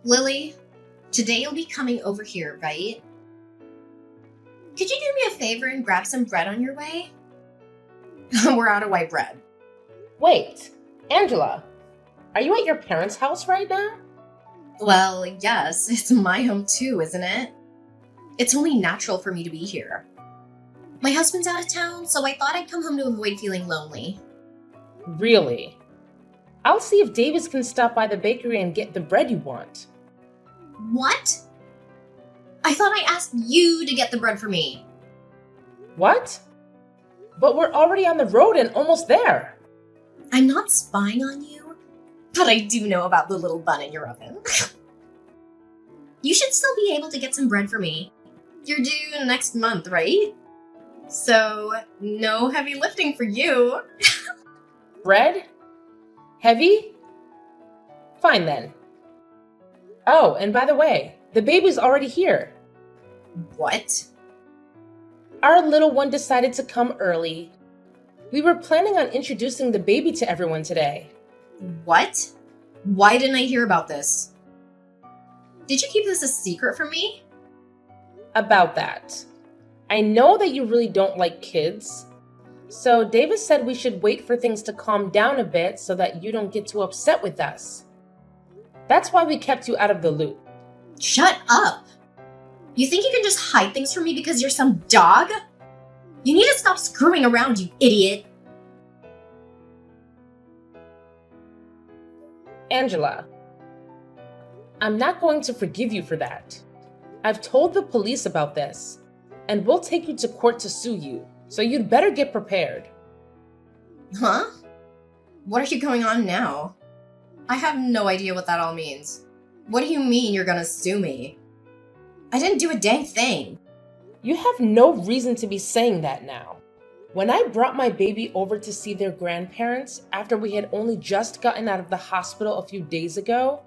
Lily, today you'll be coming over here, right? Could you do me a favor and grab some bread on your way? We're out of white bread. Wait, Angela, are you at your parents' house right now? Well, yes, it's my home too, isn't it? It's only natural for me to be here. My husband's out of town, so I thought I'd come home to avoid feeling lonely. Really? I'll see if Davis can stop by the bakery and get the bread you want. What? I thought I asked you to get the bread for me. What? But we're already on the road and almost there. I'm not spying on you, but I do know about the little bun in your oven. You should still be able to get some bread for me. You're due next month, right? So, no heavy lifting for you. Bread? Heavy? Fine then. Oh, and by the way, the baby's already here. What? Our little one decided to come early. We were planning on introducing the baby to everyone today. What? Why didn't I hear about this? Did you keep this a secret from me? About that. I know that you really don't like kids. So Davis said we should wait for things to calm down a bit so that you don't get too upset with us. That's why we kept you out of the loop. Shut up! You think you can just hide things from me because you're some dog? You need to stop screwing around, you idiot! Angela, I'm not going to forgive you for that. I've told the police about this, and we'll take you to court to sue you, so you'd better get prepared. Huh? What are you going on now? I have no idea what that all means. What do you mean you're gonna sue me? I didn't do a dang thing. You have no reason to be saying that now. When I brought my baby over to see their grandparents after we had only just gotten out of the hospital a few days ago,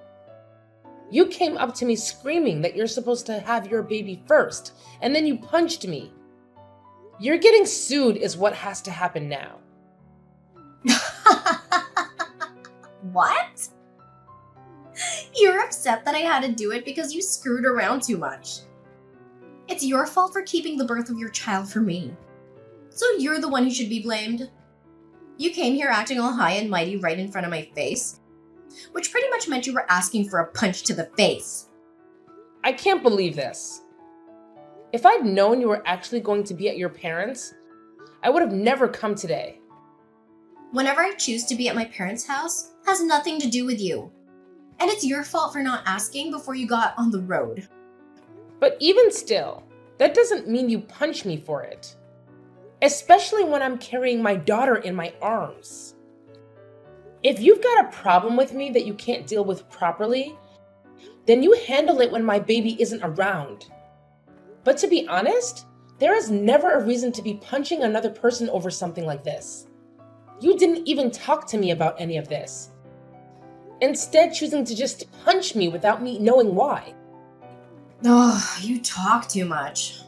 you came up to me screaming that you're supposed to have your baby first, and then you punched me. You're getting sued is what has to happen now. What? You're upset that I had to do it because you screwed around too much. It's your fault for keeping the birth of your child from me. So you're the one who should be blamed. You came here acting all high and mighty right in front of my face, which pretty much meant you were asking for a punch to the face. I can't believe this. If I'd known you were actually going to be at your parents', I would have never come today. Whenever I choose to be at my parents' house has nothing to do with you. And it's your fault for not asking before you got on the road. But even still, that doesn't mean you punch me for it. Especially when I'm carrying my daughter in my arms. If you've got a problem with me that you can't deal with properly, then you handle it when my baby isn't around. But to be honest, there is never a reason to be punching another person over something like this. You didn't even talk to me about any of this. Instead, choosing to just punch me without me knowing why. Oh, you talk too much.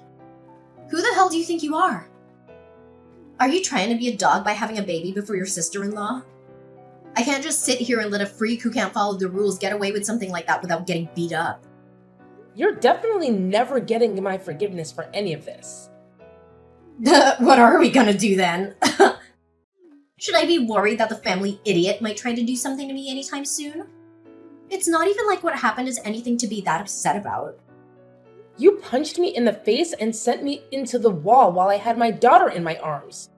Who the hell do you think you are? Are you trying to be a dog by having a baby before your sister-in-law? I can't just sit here and let a freak who can't follow the rules get away with something like that without getting beat up. You're definitely never getting my forgiveness for any of this. What are we gonna do then? Should I be worried that the family idiot might try to do something to me anytime soon? It's not even like what happened is anything to be that upset about. You punched me in the face and sent me into the wall while I had my daughter in my arms,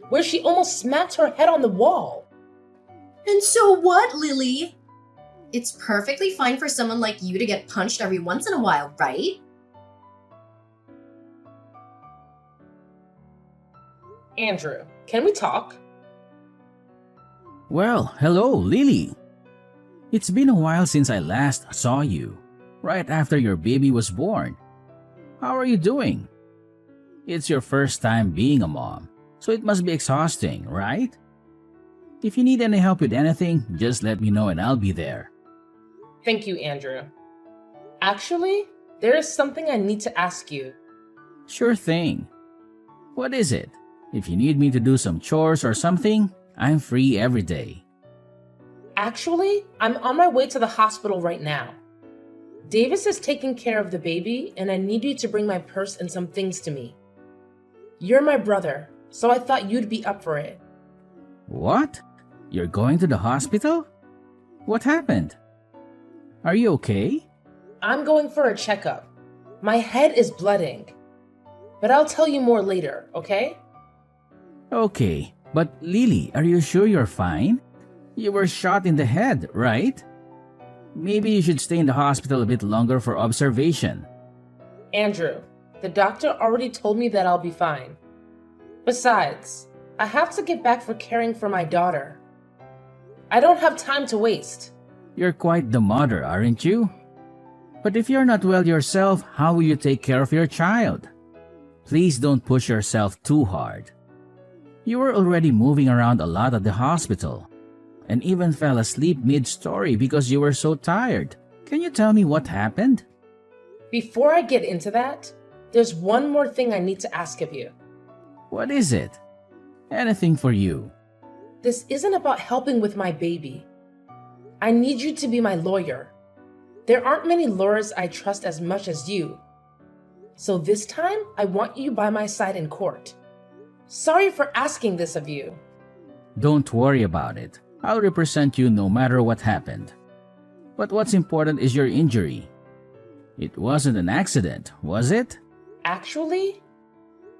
where she almost smacked her head on the wall. And so what, Lily? It's perfectly fine for someone like you to get punched every once in a while, right? Andrew, can we talk? Well, hello, Lily. It's been a while since I last saw you, right after your baby was born. How are you doing? It's your first time being a mom, so it must be exhausting, right? If you need any help with anything, just let me know and I'll be there. Thank you, Andrew. Actually, there is something I need to ask you. Sure thing. What is it? If you need me to do some chores or something, I'm free every day. Actually, I'm on my way to the hospital right now. Davis is taking care of the baby, and I need you to bring my purse and some things to me. You're my brother, so I thought you'd be up for it. What? You're going to the hospital? What happened? Are you okay? I'm going for a checkup. My head is blooding. But I'll tell you more later, okay? Okay, but Lily, are you sure you're fine? You were shot in the head, right? Maybe you should stay in the hospital a bit longer for observation. Andrew, the doctor already told me that I'll be fine. Besides, I have to get back for caring for my daughter. I don't have time to waste. You're quite the mother, aren't you? But if you're not well yourself, how will you take care of your child? Please don't push yourself too hard. You were already moving around a lot at the hospital, and even fell asleep mid-story because you were so tired. Can you tell me what happened? Before I get into that, there's one more thing I need to ask of you. What is it? Anything for you. This isn't about helping with my baby. I need you to be my lawyer. There aren't many lawyers I trust as much as you. So this time, I want you by my side in court. Sorry for asking this of you. Don't worry about it. I'll represent you no matter what happened. But what's important is your injury. It wasn't an accident, was it? Actually,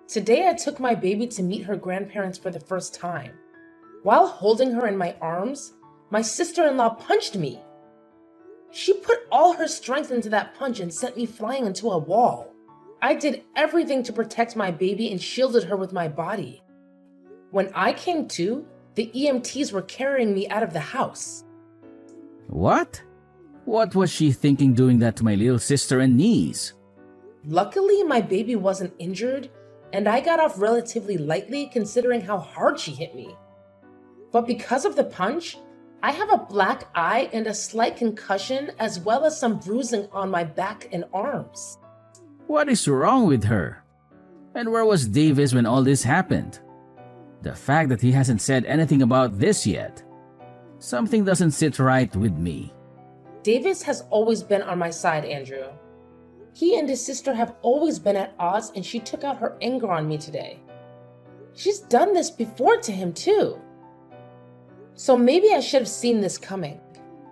today I took my baby to meet her grandparents for the first time. While holding her in my arms, my sister-in-law punched me. She put all her strength into that punch and sent me flying into a wall. I did everything to protect my baby and shielded her with my body. When I came to, the EMTs were carrying me out of the house. What? What was she thinking doing that to my little sister and niece? Luckily, my baby wasn't injured, and I got off relatively lightly considering how hard she hit me. But because of the punch, I have a black eye and a slight concussion as well as some bruising on my back and arms. What is wrong with her? And where was Davis when all this happened? The fact that he hasn't said anything about this yet. Something doesn't sit right with me. Davis has always been on my side, Andrew. He and his sister have always been at odds, and she took out her anger on me today. She's done this before to him too. So maybe I should have seen this coming.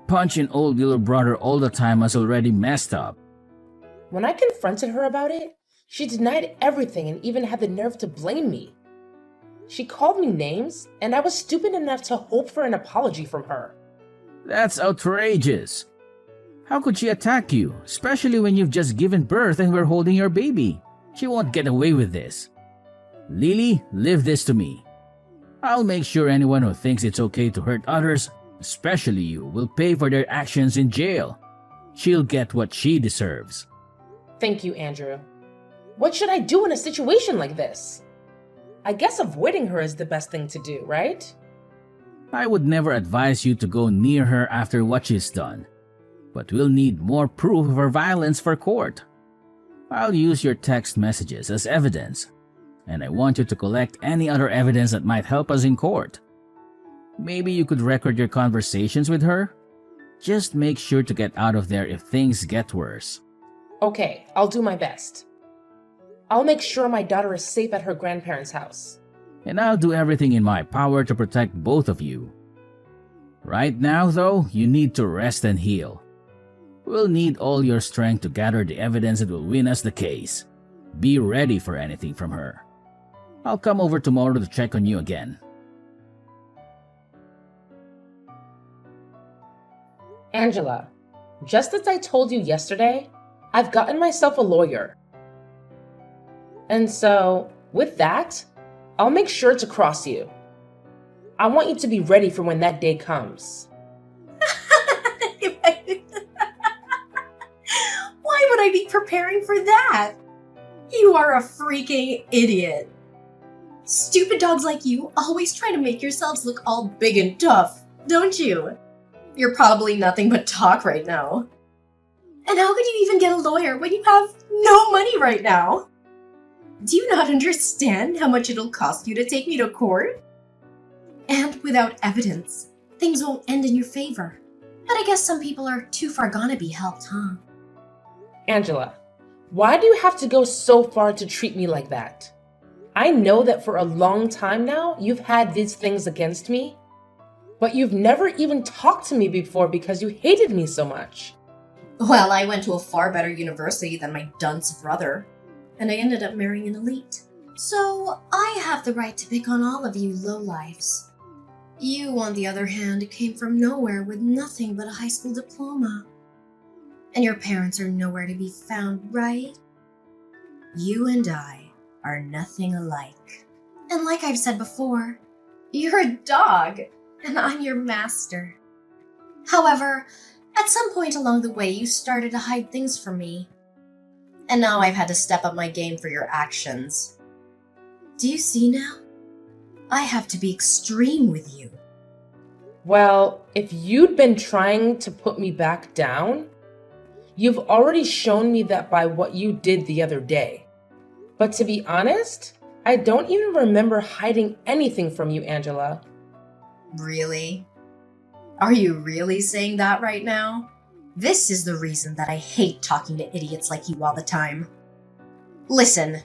Punching old little brother all the time was already messed up. When I confronted her about it, she denied everything and even had the nerve to blame me. She called me names, and I was stupid enough to hope for an apology from her. That's outrageous. How could she attack you, especially when you've just given birth and we're holding your baby? She won't get away with this. Lily, leave this to me. I'll make sure anyone who thinks it's okay to hurt others, especially you, will pay for their actions in jail. She'll get what she deserves. Thank you, Andrew. What should I do in a situation like this? I guess avoiding her is the best thing to do, right? I would never advise you to go near her after what she's done, but we'll need more proof of her violence for court. I'll use your text messages as evidence, and I want you to collect any other evidence that might help us in court. Maybe you could record your conversations with her? Just make sure to get out of there if things get worse. Okay, I'll do my best. I'll make sure my daughter is safe at her grandparents' house. And I'll do everything in my power to protect both of you. Right now, though, you need to rest and heal. We'll need all your strength to gather the evidence that will win us the case. Be ready for anything from her. I'll come over tomorrow to check on you again. Angela, just as I told you yesterday, I've gotten myself a lawyer. And so, with that, I'll make sure to cross you. I want you to be ready for when that day comes. Why would I be preparing for that? You are a freaking idiot. Stupid dogs like you always try to make yourselves look all big and tough, don't you? You're probably nothing but talk right now. And how could you even get a lawyer when you have no money right now? Do you not understand how much it'll cost you to take me to court? And without evidence, things won't end in your favor. But I guess some people are too far gone to be helped, huh? Angela, why do you have to go so far to treat me like that? I know that for a long time now, you've had these things against me, but you've never even talked to me before because you hated me so much. Well, I went to a far better university than my dunce brother, and I ended up marrying an elite. So I have the right to pick on all of you lowlifes. You, on the other hand, came from nowhere with nothing but a high school diploma. And your parents are nowhere to be found, right? You and I are nothing alike. And like I've said before, you're a dog, and I'm your master. However, at some point along the way, you started to hide things from me. And now I've had to step up my game for your actions. Do you see now? I have to be extreme with you. Well, if you'd been trying to put me back down, you've already shown me that by what you did the other day. But to be honest, I don't even remember hiding anything from you, Angela. Really? Are you really saying that right now? This is the reason that I hate talking to idiots like you all the time. Listen,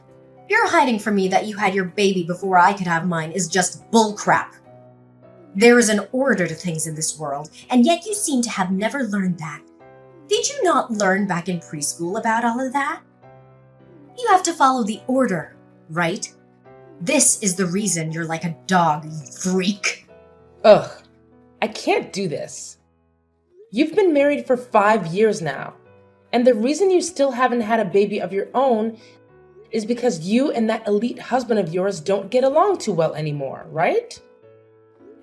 you're hiding from me that you had your baby before I could have mine is just bullcrap. There is an order to things in this world, and yet you seem to have never learned that. Did you not learn back in preschool about all of that? You have to follow the order, right? This is the reason you're like a dog, you freak. Ugh, I can't do this. You've been married for 5 years now, and the reason you still haven't had a baby of your own is because you and that elite husband of yours don't get along too well anymore, right?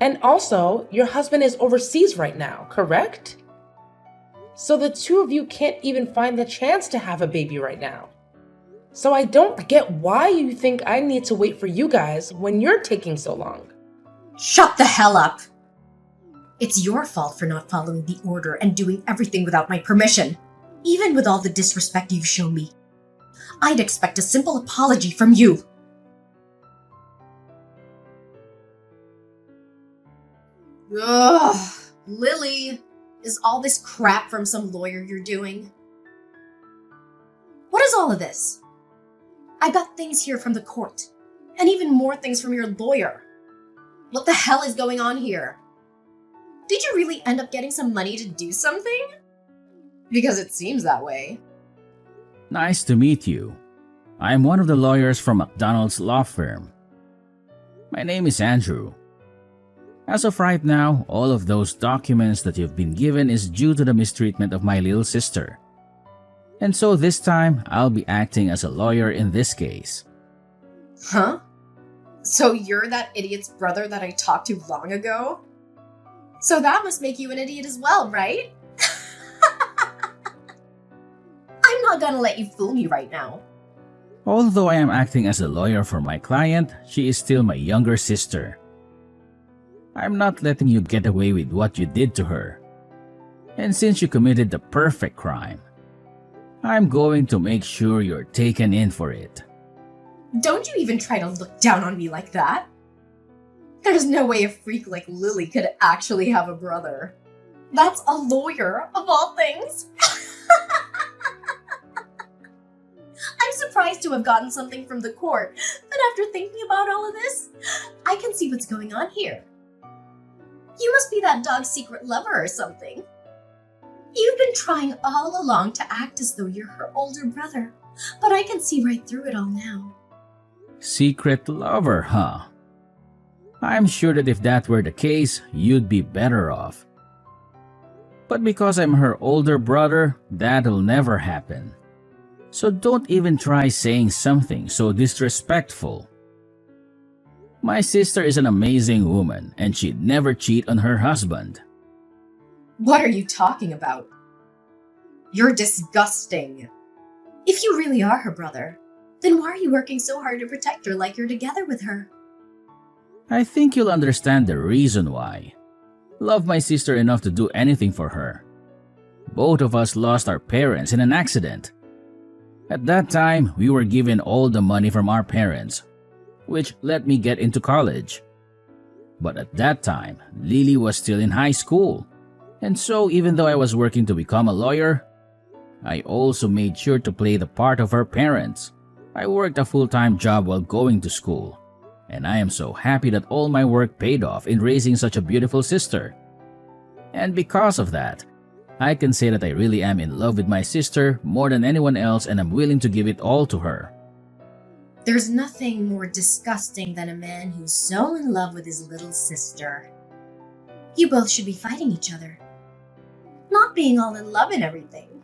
And also, your husband is overseas right now, correct? So the two of you can't even find the chance to have a baby right now. So I don't get why you think I need to wait for you guys when you're taking so long. Shut the hell up! It's your fault for not following the order and doing everything without my permission. Even with all the disrespect you've shown me, I'd expect a simple apology from you. Ugh, Lily, is all this crap from some lawyer you're doing? What is all of this? I got things here from the court, and even more things from your lawyer. What the hell is going on here? Did you really end up getting some money to do something? Because it seems that way. Nice to meet you. I'm one of the lawyers from McDonald's law firm. My name is Andrew. As of right now, all of those documents that you've been given is due to the mistreatment of my little sister. And so this time, I'll be acting as a lawyer in this case. Huh? So you're that idiot's brother that I talked to long ago? So that must make you an idiot as well, right? I'm not gonna let you fool me right now. Although I am acting as a lawyer for my client, she is still my younger sister. I'm not letting you get away with what you did to her. And since you committed the perfect crime, I'm going to make sure you're taken in for it. Don't you even try to look down on me like that. There's no way a freak like Lily could actually have a brother. That's a lawyer, of all things. I'm surprised to have gotten something from the court, but after thinking about all of this, I can see what's going on here. You must be that dog's secret lover or something. You've been trying all along to act as though you're her older brother, but I can see right through it all now. Secret lover, huh? I'm sure that if that were the case, you'd be better off. But because I'm her older brother, that'll never happen. So don't even try saying something so disrespectful. My sister is an amazing woman and she'd never cheat on her husband. What are you talking about? You're disgusting. If you really are her brother, then why are you working so hard to protect her like you're together with her? I think you'll understand the reason why. Love my sister enough to do anything for her. Both of us lost our parents in an accident. At that time, we were given all the money from our parents, which let me get into college. But at that time, Lily was still in high school. And so even though I was working to become a lawyer, I also made sure to play the part of her parents. I worked a full-time job while going to school, and I am so happy that all my work paid off in raising such a beautiful sister. And because of that, I can say that I really am in love with my sister more than anyone else, and I'm willing to give it all to her. There's nothing more disgusting than a man who's so in love with his little sister. You both should be fighting each other, not being all in love and everything.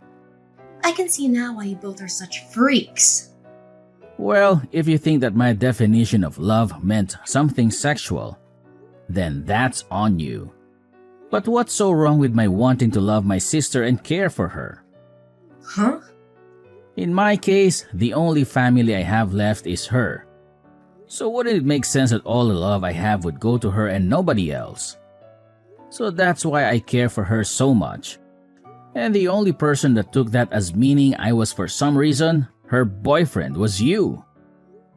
I can see now why you both are such freaks. Well, if you think that my definition of love meant something sexual, then that's on you. But what's so wrong with my wanting to love my sister and care for her? Huh? In my case, the only family I have left is her. So wouldn't it make sense that all the love I have would go to her and nobody else? So that's why I care for her so much. And the only person that took that as meaning I was for some reason, her boyfriend, was you.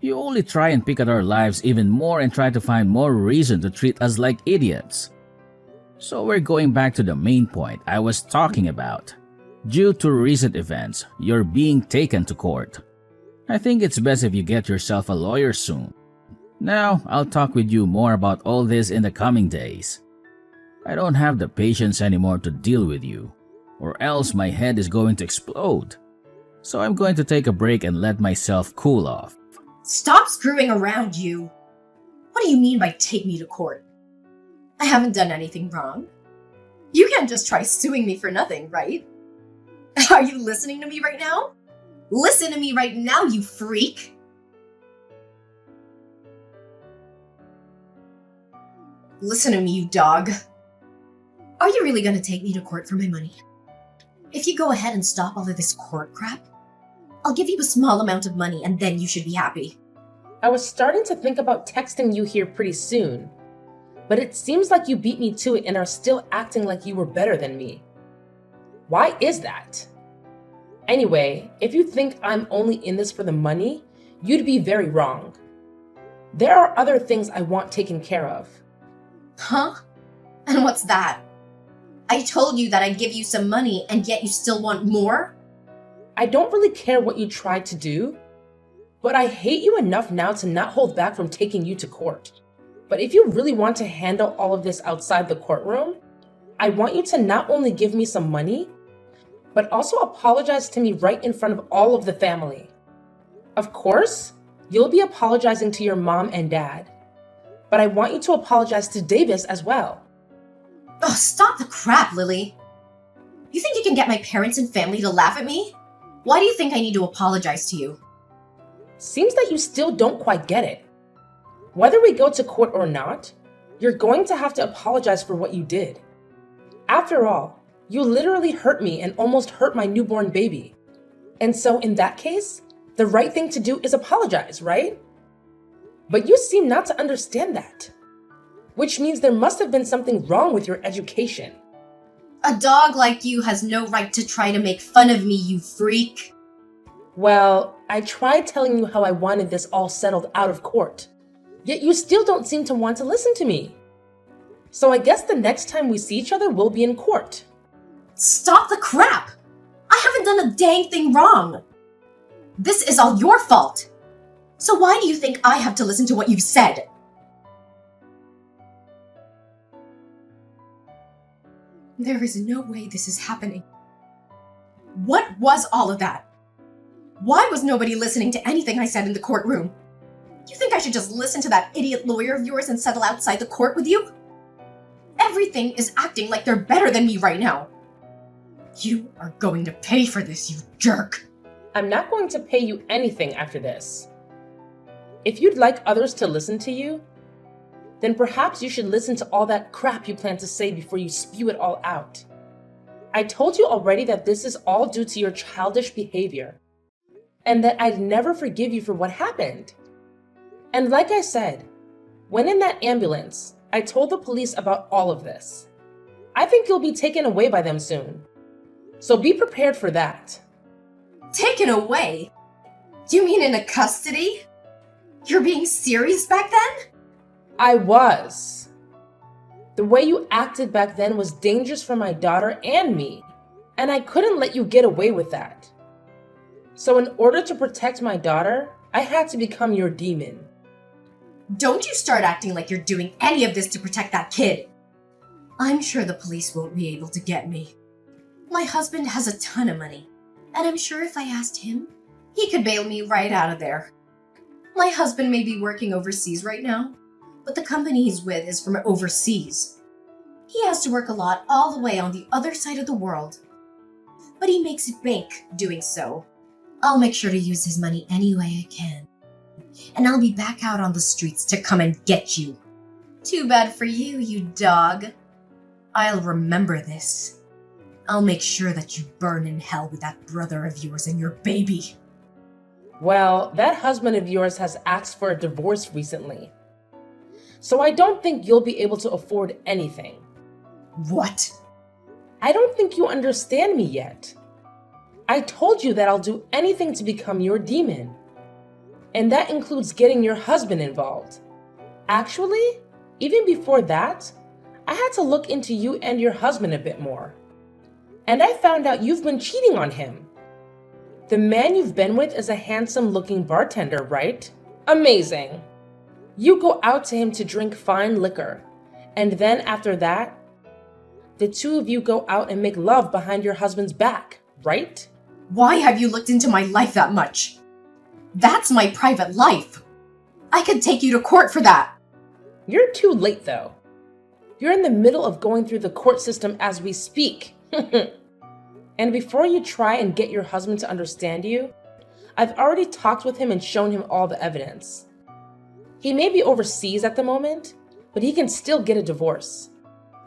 You only try and pick at our lives even more and try to find more reason to treat us like idiots. So we're going back to the main point I was talking about. Due to recent events, you're being taken to court. I think it's best if you get yourself a lawyer soon. Now, I'll talk with you more about all this in the coming days. I don't have the patience anymore to deal with you, or else my head is going to explode. So I'm going to take a break and let myself cool off. Stop screwing around, you! What do you mean by take me to court? I haven't done anything wrong. You can't just try suing me for nothing, right? Are you listening to me right now? Listen to me right now, you freak! Listen to me, you dog. Are you really gonna take me to court for my money? If you go ahead and stop all of this court crap, I'll give you a small amount of money and then you should be happy. I was starting to think about texting you here pretty soon, but it seems like you beat me to it and are still acting like you were better than me. Why is that? Anyway, if you think I'm only in this for the money, you'd be very wrong. There are other things I want taken care of. Huh? And what's that? I told you that I'd give you some money and yet you still want more? I don't really care what you tried to do, but I hate you enough now to not hold back from taking you to court. But if you really want to handle all of this outside the courtroom, I want you to not only give me some money, but also apologize to me right in front of all of the family. Of course, you'll be apologizing to your mom and dad, but I want you to apologize to Davis as well. Oh, stop the crap, Lily. You think you can get my parents and family to laugh at me? Why do you think I need to apologize to you? Seems that you still don't quite get it. Whether we go to court or not, you're going to have to apologize for what you did. After all, you literally hurt me and almost hurt my newborn baby. And so in that case, the right thing to do is apologize, right? But you seem not to understand that, which means there must have been something wrong with your education. A dog like you has no right to try to make fun of me, you freak. Well, I tried telling you how I wanted this all settled out of court, yet you still don't seem to want to listen to me. So I guess the next time we see each other, we'll be in court. Stop the crap! I haven't done a dang thing wrong. This is all your fault. So why do you think I have to listen to what you've said? There is no way this is happening. What was all of that? Why was nobody listening to anything I said in the courtroom? You think I should just listen to that idiot lawyer of yours and settle outside the court with you? Everything is acting like they're better than me right now. You are going to pay for this, you jerk. I'm not going to pay you anything after this. If you'd like others to listen to you, then perhaps you should listen to all that crap you plan to say before you spew it all out. I told you already that this is all due to your childish behavior, and that I'd never forgive you for what happened. And like I said, when in that ambulance, I told the police about all of this. I think you'll be taken away by them soon. So be prepared for that. Taken away? Do you mean in a custody? You're being serious back then? I was. The way you acted back then was dangerous for my daughter and me. And I couldn't let you get away with that. So in order to protect my daughter, I had to become your demon. Don't you start acting like you're doing any of this to protect that kid. I'm sure the police won't be able to get me. My husband has a ton of money, and I'm sure if I asked him, he could bail me right out of there. My husband may be working overseas right now, but the company he's with is from overseas. He has to work a lot all the way on the other side of the world. But he makes bank doing so. I'll make sure to use his money any way I can. And I'll be back out on the streets to come and get you. Too bad for you, you dog. I'll remember this. I'll make sure that you burn in hell with that brother of yours and your baby. Well, that husband of yours has asked for a divorce recently. So I don't think you'll be able to afford anything. What? I don't think you understand me yet. I told you that I'll do anything to become your demon. And that includes getting your husband involved. Actually, even before that, I had to look into you and your husband a bit more. And I found out you've been cheating on him. The man you've been with is a handsome-looking bartender, right? Amazing. You go out to him to drink fine liquor, and then after that, the two of you go out and make love behind your husband's back, right? Why have you looked into my life that much? That's my private life. I could take you to court for that. You're too late, though. You're in the middle of going through the court system as we speak. And before you try and get your husband to understand you, I've already talked with him and shown him all the evidence. He may be overseas at the moment, but he can still get a divorce.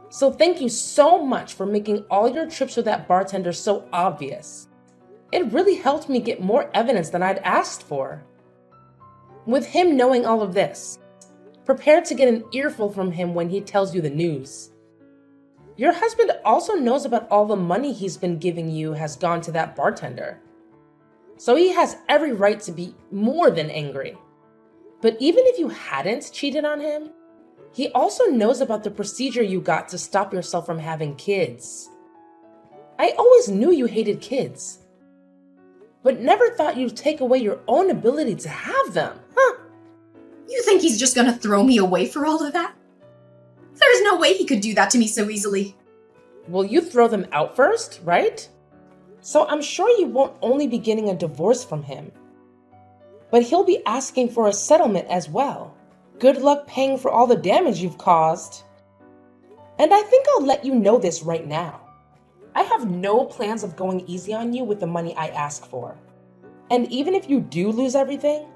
So thank you so much for making all your trips with that bartender so obvious. It really helped me get more evidence than I'd asked for. With him knowing all of this, prepare to get an earful from him when he tells you the news. Your husband also knows about all the money he's been giving you has gone to that bartender. So he has every right to be more than angry. But even if you hadn't cheated on him, he also knows about the procedure you got to stop yourself from having kids. I always knew you hated kids, but never thought you'd take away your own ability to have them, huh? You think he's just gonna throw me away for all of that? There's no way he could do that to me so easily. Well, you throw them out first, right? So I'm sure you won't only be getting a divorce from him, but he'll be asking for a settlement as well. Good luck paying for all the damage you've caused. And I think I'll let you know this right now. I have no plans of going easy on you with the money I ask for. And even if you do lose everything,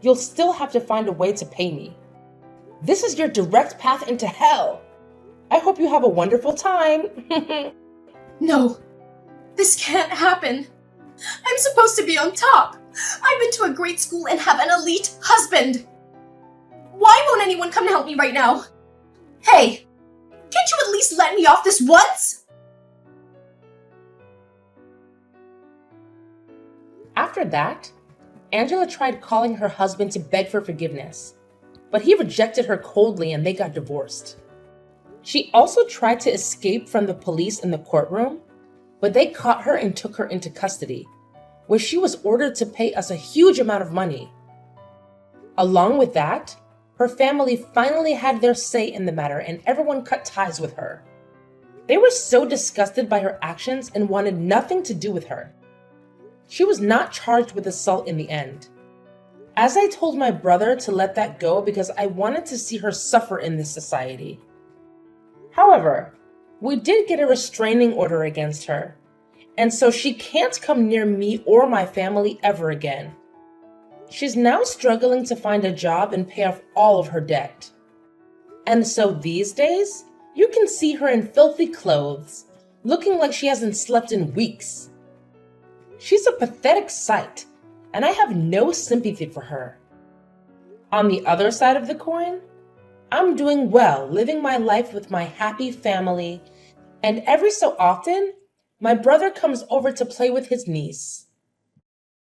you'll still have to find a way to pay me. This is your direct path into hell. I hope you have a wonderful time. No, this can't happen. I'm supposed to be on top. I've been to a great school and have an elite husband. Why won't anyone come to help me right now? Hey, can't you at least let me off this once? After that, Angela tried calling her husband to beg for forgiveness, but he rejected her coldly and they got divorced. She also tried to escape from the police in the courtroom, but they caught her and took her into custody, where she was ordered to pay us a huge amount of money. Along with that, her family finally had their say in the matter and everyone cut ties with her. They were so disgusted by her actions and wanted nothing to do with her. She was not charged with assault in the end. As I told my brother to let that go because I wanted to see her suffer in this society. However, we did get a restraining order against her, and so she can't come near me or my family ever again. She's now struggling to find a job and pay off all of her debt. And so these days, you can see her in filthy clothes, looking like she hasn't slept in weeks. She's a pathetic sight, and I have no sympathy for her. On the other side of the coin, I'm doing well, living my life with my happy family, and every so often, my brother comes over to play with his niece.